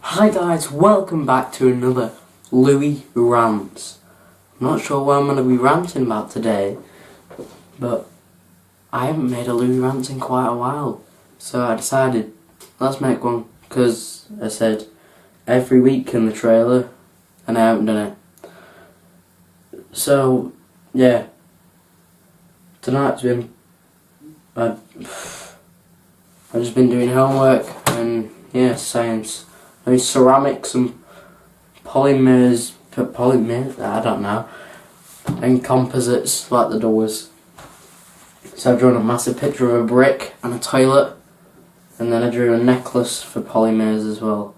Hi guys, welcome back to another Louie Rants. I'm not sure what I'm going to be ranting about today, but I haven't made a Louie Rants in quite a while, so I decided let's make one, because I said every week in the trailer and I haven't done it. So yeah, tonight's been I've just been doing homework and yeah, science. There's ceramics and polymers, I don't know, and composites like the doors. So I've drawn a massive picture of a brick and a toilet, and then I drew a necklace for polymers as well.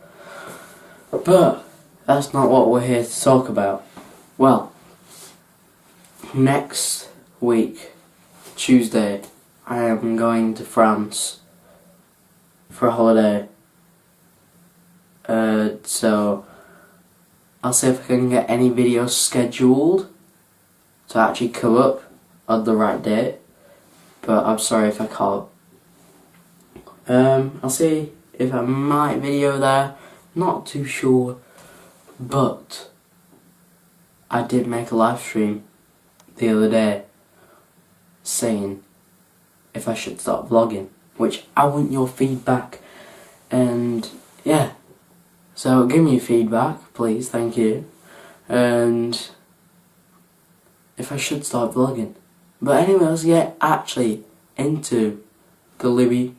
But that's not what we're here to talk about. Well, next week, Tuesday, I am going to France for a holiday. So I'll see if I can get any videos scheduled to actually come up on the right date, but I'm sorry if I can't. I'll see if I might video there, not too sure, but I did make a live stream the other day saying if I should start vlogging, which I want your feedback, and yeah. So give me feedback, please, thank you. And if I should start vlogging. But anyway, let's get actually into the Louie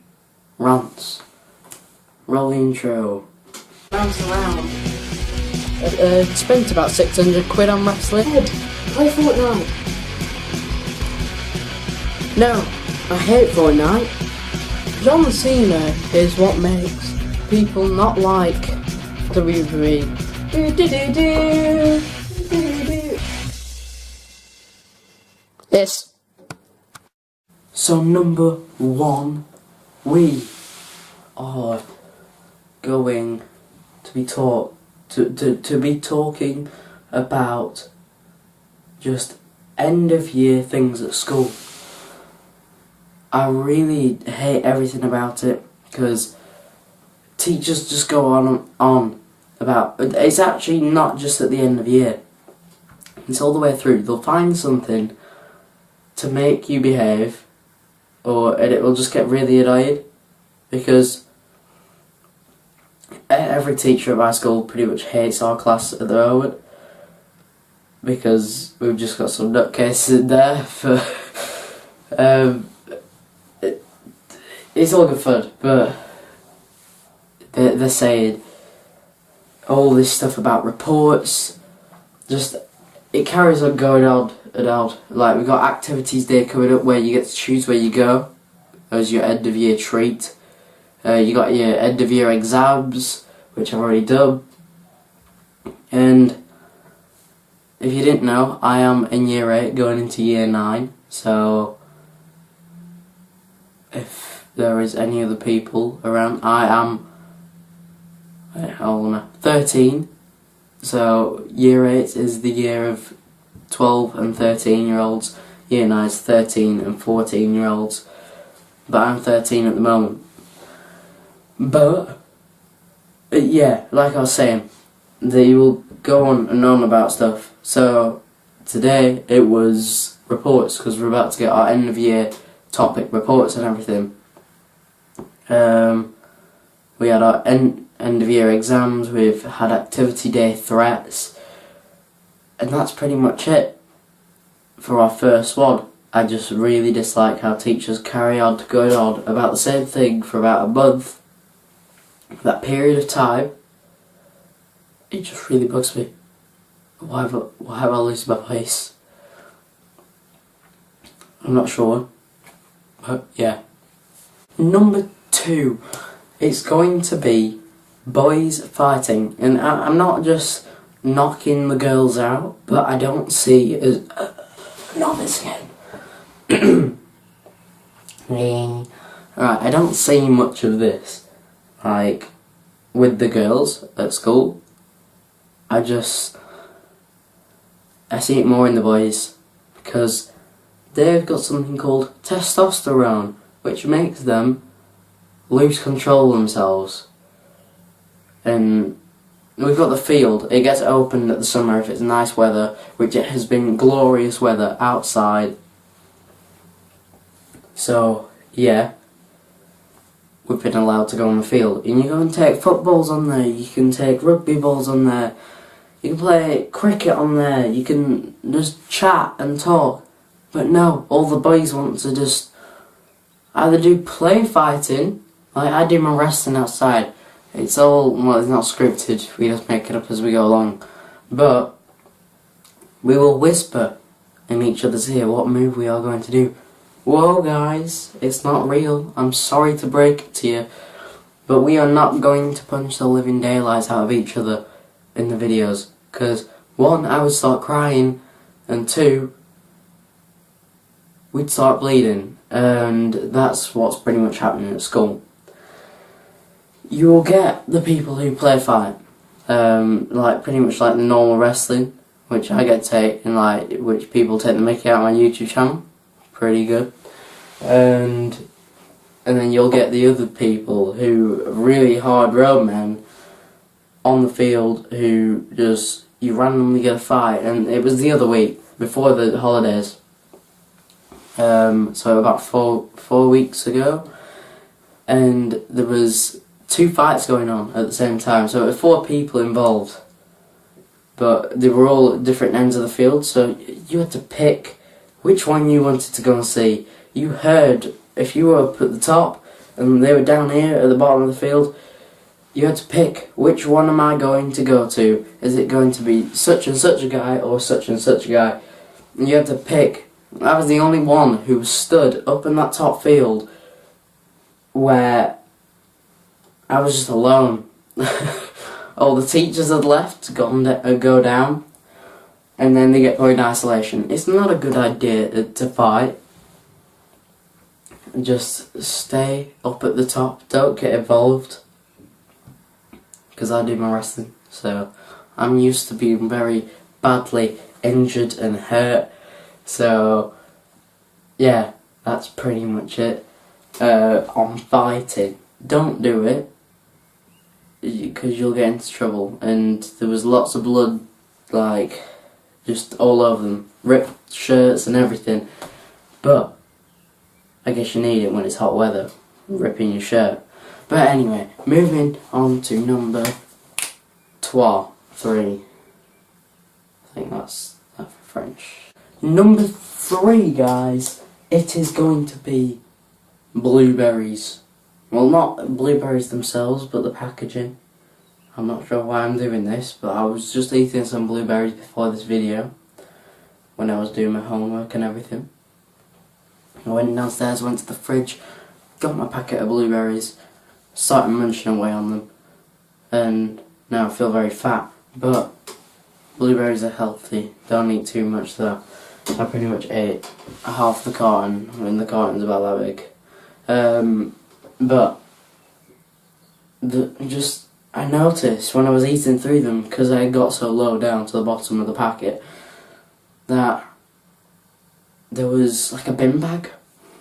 Rants. Roll the intro. Bounce around. Spent about 600 quid on wrestling. Ed, play Fortnite. No, I hate Fortnite. John Cena is what makes people not like Blueberries. Yes. So number one, we are going to be talking about just end of year things at school. I really hate everything about it because teachers just go on about, it's actually not just at the end of year, it's all the way through. They'll find something to make you behave, and it will just get really annoying, because every teacher at my school pretty much hates our class at the moment, because we've just got some nutcases in there for it's all good fun, but they're saying all this stuff about reports, just it carries on going on and on. Like, we've got activities day coming up where you get to choose where you go as your end of year treat. You got your end of year exams, which I've already done. And if you didn't know, I am in year 8 going into year 9, so if there is any other people around, I am 13, so year 8 is the year of 12 and 13 year olds, year 9 is 13 and 14 year olds, but I'm 13 at the moment. But yeah, like I was saying, they will go on and on about stuff. So today it was reports, because we're about to get our end of year topic reports and everything. We had our end of year exams, we've had activity day threats, and that's pretty much it for our first one. I just really dislike how teachers carry on going on about the same thing for about a month. That period of time, it just really bugs me. Why have I lost my place? I'm not sure, but yeah. Number 2, it's going to be boys fighting, and I'm not just knocking the girls out, but I don't see as not this again. Alright, I don't see much of this, like with the girls at school. I see it more in the boys, because they've got something called testosterone, which makes them lose control of themselves. and we've got the field. It gets opened at the summer if it's nice weather, which it has been glorious weather outside. So yeah, we've been allowed to go on the field, and you go and take footballs on there, you can take rugby balls on there, you can play cricket on there, you can just chat and talk. But no, all the boys want to just either do play fighting, like I do my wrestling outside. It's all, well, it's not scripted, we just make it up as we go along. But we will whisper in each other's ear what move we are going to do. Whoa guys, it's not real. I'm sorry to break it to you, but we are not going to punch the living daylights out of each other in the videos. Because one, I would start crying, and two, we'd start bleeding. And that's what's pretty much happening at school. You will get the people who play fight, like pretty much like the normal wrestling, which I get taken, like which people take the mickey out of my YouTube channel. Pretty good. And then you'll get the other people who are really hard roadmen on the field who just, you randomly get a fight. And it was the other week, before the holidays, so about four weeks ago, and there was 2 fights going on at the same time, so there were 4 people involved, but they were all at different ends of the field, so you had to pick which one you wanted to go and see. You heard, if you were up at the top and they were down here at the bottom of the field, you had to pick which one am I going to go to. Is it going to be such and such a guy or such and such a guy? And you had to pick. I was the only one who stood up in that top field where I was just alone. All the teachers had left, go down, and then they get put in isolation. It's not a good idea to fight. Just stay up at the top, don't get involved, because I do my wrestling, so I'm used to being very badly injured and hurt, so yeah, that's pretty much it. On fighting, don't do it, because you'll get into trouble, and there was lots of blood, like, just all over them, ripped shirts and everything, but I guess you need it when it's hot weather, ripping your shirt. But anyway, moving on to number 3. I think that's that for French. Number 3, guys, it is going to be blueberries. Well, not blueberries themselves, but the packaging. I'm not sure why I'm doing this, but I was just eating some blueberries before this video, when I was doing my homework and everything. I went downstairs, went to the fridge, got my packet of blueberries, started munching away on them, and now I feel very fat. But blueberries are healthy, don't eat too much though. I pretty much ate half the carton, and the carton's about that big. But I noticed when I was eating through them, because I got so low down to the bottom of the packet, that there was like a bin bag.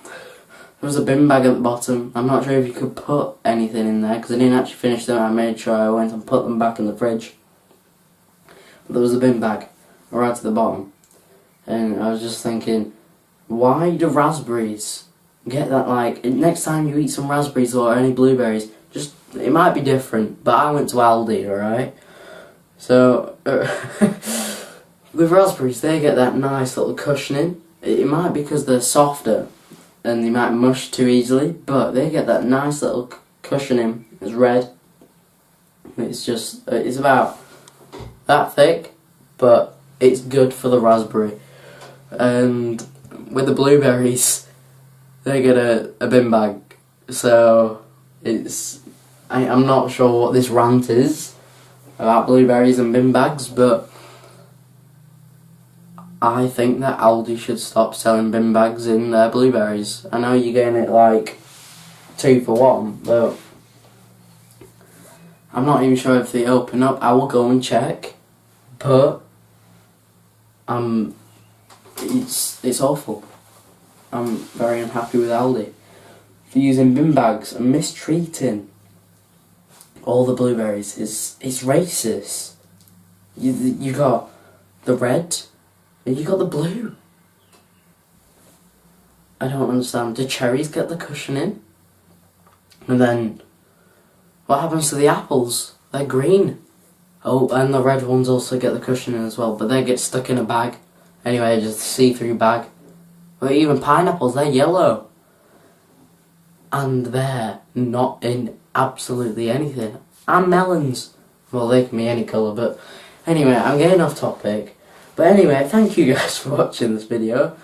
There was a bin bag at the bottom. I'm not sure if you could put anything in there, because I didn't actually finish them. I made sure I went and put them back in the fridge. But there was a bin bag right at the bottom. And I was just thinking, why do raspberries get that, like, next time you eat some raspberries or any blueberries, just, it might be different, but I went to Aldi, alright? So, with raspberries, they get that nice little cushioning. It might be because they're softer and they might mush too easily, but they get that nice little cushioning. It's red. It's just, it's about that thick, but it's good for the raspberry. And with the blueberries, they get a bin bag. So it's, I'm not sure what this rant is about blueberries and bin bags, but I think that Aldi should stop selling bin bags in their blueberries. I know you're getting it like 2 for 1, but I'm not even sure if they open up. I will go and check, but it's awful. I'm very unhappy with Aldi for using bin bags and mistreating all the blueberries is racist. You got the red and you got the blue. I don't understand. Do cherries get the cushioning? And then what happens to the apples? They're green. Oh, and the red ones also get the cushioning as well, but they get stuck in a bag. Anyway, just a see-through bag. But even pineapples, they're yellow. And they're not in absolutely anything. And melons. Well, they can be any colour, but anyway, I'm getting off topic. But anyway, thank you guys for watching this video.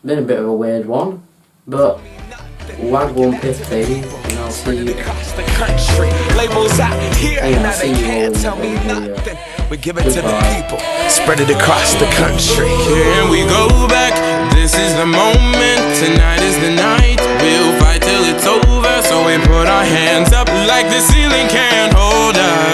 Been a bit of a weird one, but wag 150, and I'll see you. Labels out here, now they can't tell me nothing. We give it to the people, spread it across the country. Here we go back, this is the moment, tonight is the night. We'll fight till it's over, so we put our hands up like the ceiling can't hold us.